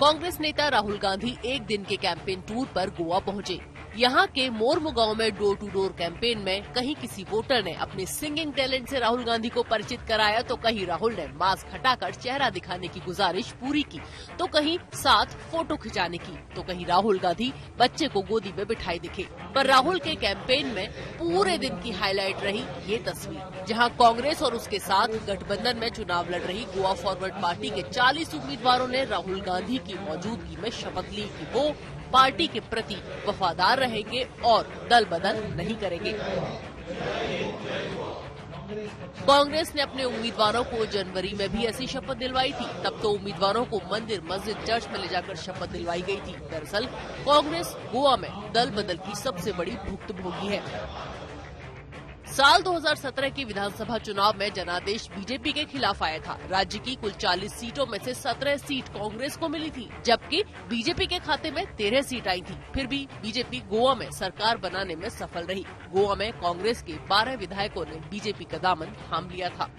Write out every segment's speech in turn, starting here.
कांग्रेस नेता राहुल गांधी एक दिन के कैंपेन टूर पर गोवा पहुंचे। यहाँ के मोरमो गांव में डोर टू डोर कैंपेन में कहीं किसी वोटर ने अपने सिंगिंग टैलेंट से राहुल गांधी को परिचित कराया, तो कहीं राहुल ने मास्क हटाकर चेहरा दिखाने की गुजारिश पूरी की, तो कहीं साथ फोटो खिंचाने की, तो कहीं राहुल गांधी बच्चे को गोदी में बिठाए दिखे। पर राहुल के कैंपेन में पूरे दिन की हाईलाइट रही ये तस्वीर, जहां कांग्रेस और उसके साथ गठबंधन में चुनाव लड़ रही गोवा फॉरवर्ड पार्टी के 40 उम्मीदवारों ने राहुल गांधी की मौजूदगी में शपथ ली कि वो पार्टी के प्रति वफादार रहेंगे और दल बदल नहीं करेंगे। कांग्रेस ने अपने उम्मीदवारों को जनवरी में भी ऐसी शपथ दिलवाई थी। तब तो उम्मीदवारों को मंदिर, मस्जिद, चर्च में ले जाकर शपथ दिलवाई गई थी। दरअसल कांग्रेस गोवा में दल बदल की सबसे बड़ी भुक्तभोगी है। साल 2017 के विधानसभा चुनाव में जनादेश बीजेपी के खिलाफ आया था। राज्य की कुल 40 सीटों में से 17 सीट कांग्रेस को मिली थी, जबकि बीजेपी के खाते में 13 सीट आई थी। फिर भी बीजेपी गोवा में सरकार बनाने में सफल रही। गोवा में कांग्रेस के 12 विधायकों ने बीजेपी का दामन थाम लिया था।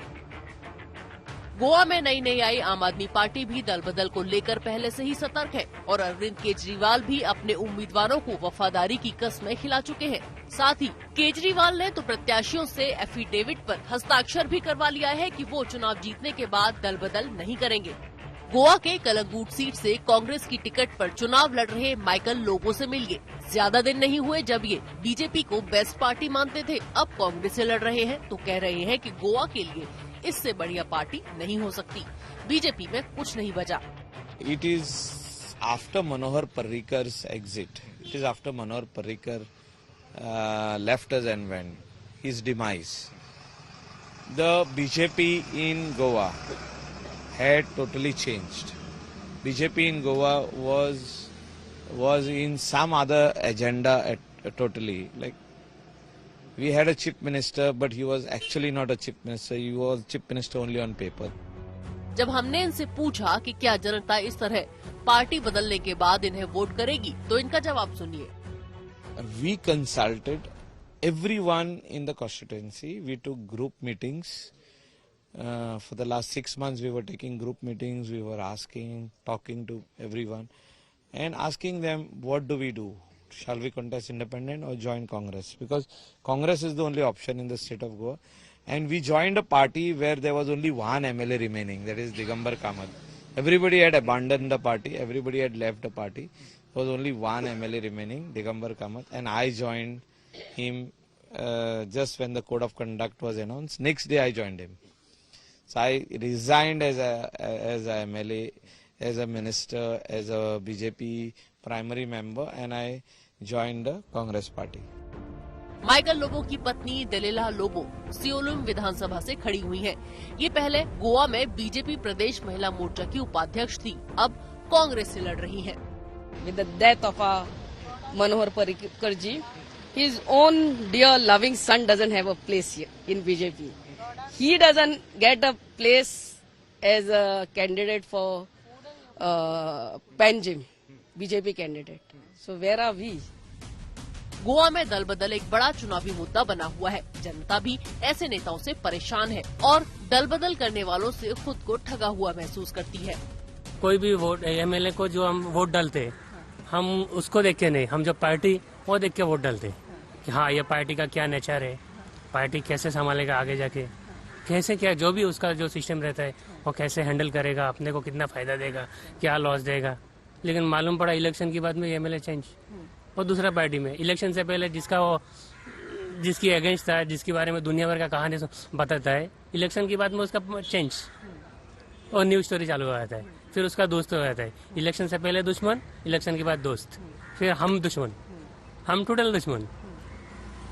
गोवा में नई आई आम आदमी पार्टी भी दल बदल को लेकर पहले से ही सतर्क है और अरविंद केजरीवाल भी अपने उम्मीदवारों को वफादारी की कसमें खिला चुके हैं। साथ ही केजरीवाल ने तो प्रत्याशियों से एफिडेविट पर हस्ताक्षर भी करवा लिया है कि वो चुनाव जीतने के बाद दल बदल नहीं करेंगे। गोवा के कलंगूट सीट से कांग्रेस की टिकट पर चुनाव लड़ रहे माइकल लोबो से मिलिए। ज्यादा दिन नहीं हुए जब ये बीजेपी को बेस्ट पार्टी मानते थे, अब कांग्रेस से लड़ रहे हैं तो कह रहे हैं कि गोवा के लिए इससे बढ़िया पार्टी नहीं हो सकती। बीजेपी में कुछ नहीं बचा। It is after Manohar Parrikar's exit. It is after Manohar Parrikar left us and went. His demise. The BJP in Goa had totally changed. BJP in Goa was in some other agenda totally. Like we had a chief minister, but he was actually not a chief minister. He was chief minister only on paper. जब हमने इनसे पूछा कि क्या जनता इस तरह party बदलने के बाद इन्हें वोट करेगी, तो इनका जवाब सुनिए। We consulted everyone in the constituency. We took group meetings. For the last 6 months, we were taking group meetings. We were talking to everyone, and asking them, what do we do? Shall we contest independent or join Congress? Because Congress is the only option in the state of Goa. And we joined a party where there was only one MLA remaining, that is Digambar Kamath. Everybody had abandoned the party, everybody had left the party. There was only one MLA remaining, Digambar Kamath, and I joined him just when the code of conduct was announced. Next day I joined him. So I resigned as a MLA, as a minister, as a BJP primary member, and I joined the Congress party. Michael Lobo की पत्नी दलीला लोबो सियोलुम विधानसभा से खड़ी हुई हैं। ये पहले गोवा में BJP प्रदेश महिला मोर्चा की उपाध्यक्ष थी, अब कांग्रेस से लड़ रही हैं। With the death of Manohar Parrikar ji, his own dear loving son doesn't have a place here in BJP. He doesn't get a place as a candidate for Panjim, BJP candidate. So where are we? Goa में दल बदल एक बड़ा चुनावी मुद्दा बना हुआ है। जनता भी ऐसे नेताओं से परेशान है और दल बदल करने वालों से खुद को ठगा हुआ महसूस करती है। कोई भी वोट एमएलए को जो हम वोट डालते, हम उसको देख के नहीं, हम जो पार्टी वो देख के वोट डालते कि हाँ ये पार्टी का क्या नेचर है, पार्टी कैसे संभालेगा आगे जाके, कैसे क्या जो भी उसका जो सिस्टम रहता है वो कैसे हैंडल करेगा, अपने को कितना फायदा देगा, क्या लॉस देगा। लेकिन मालूम पड़ा इलेक्शन के बाद में एमएलए चेंज और दूसरा पार्टी में। इलेक्शन से पहले जिसकी अगेंस्ट था, जिसके बारे में दुनिया भर का कहानी बताता है, इलेक्शन के बाद में उसका चेंज और न्यूज स्टोरी चालू हो जाता है। फिर उसका दोस्त हो जाता है। इलेक्शन से पहले दुश्मन, इलेक्शन के बाद दोस्त, फिर हम दुश्मन, हम टोटल दुश्मन।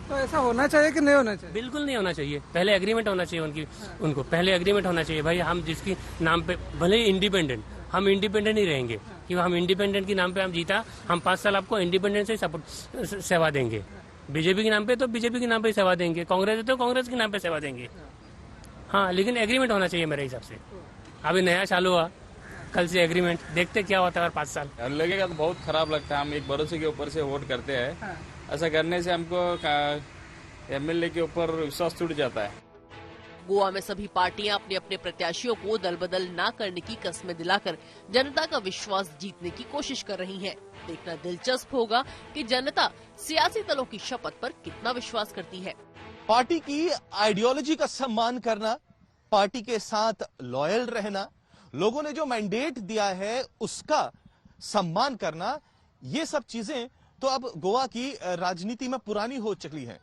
तो ऐसा होना चाहिए कि नहीं होना चाहिए? बिल्कुल नहीं होना चाहिए। पहले एग्रीमेंट होना चाहिए उनको पहले एग्रीमेंट होना चाहिए। भाई हम जिसकी नाम पे भले ही इंडिपेंडेंट, हम इंडिपेंडेंट ही रहेंगे कि हम इंडिपेंडेंट के नाम पे हम जीता, हम 5 साल आपको इंडिपेंडेंट से सपोर्ट सेवा देंगे। बीजेपी के नाम पे तो बीजेपी के नाम पे सेवा देंगे, कांग्रेस है तो कांग्रेस के नाम पे सेवा देंगे। हाँ, लेकिन एग्रीमेंट होना चाहिए मेरे हिसाब से। अभी नया चालू हुआ, कल से एग्रीमेंट, देखते क्या होता है 5 साल। लगेगा तो बहुत खराब लगता है। हम एक भरोसे के ऊपर से वोट करते हैं, ऐसा करने से हमको एमएलए के ऊपर विश्वास टूट जाता है। गोवा में सभी पार्टियां अपने अपने प्रत्याशियों को दल बदल न करने की कस्में दिलाकर जनता का विश्वास जीतने की कोशिश कर रही हैं। देखना दिलचस्प होगा कि जनता सियासी दलों की शपथ पर कितना विश्वास करती है। पार्टी की आइडियोलॉजी का सम्मान करना, पार्टी के साथ लॉयल रहना, लोगों ने जो मैंडेट दिया है उसका सम्मान करना, ये सब चीजें तो अब गोवा की राजनीति में पुरानी हो चुकी हैं।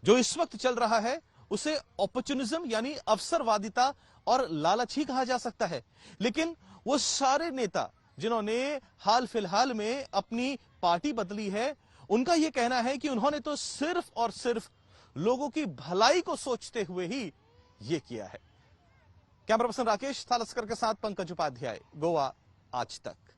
जो इस वक्त चल रहा है उसे अपॉर्चुनिज्म यानी अवसरवादिता और लालच ही कहा जा सकता है। लेकिन वो सारे नेता जिन्होंने हाल फिलहाल में अपनी पार्टी बदली है, उनका यह कहना है कि उन्होंने तो सिर्फ और सिर्फ लोगों की भलाई को सोचते हुए ही ये किया है। कैमरा पर्सन राकेश थालस्कर के साथ पंकज उपाध्याय, गोवा आज तक।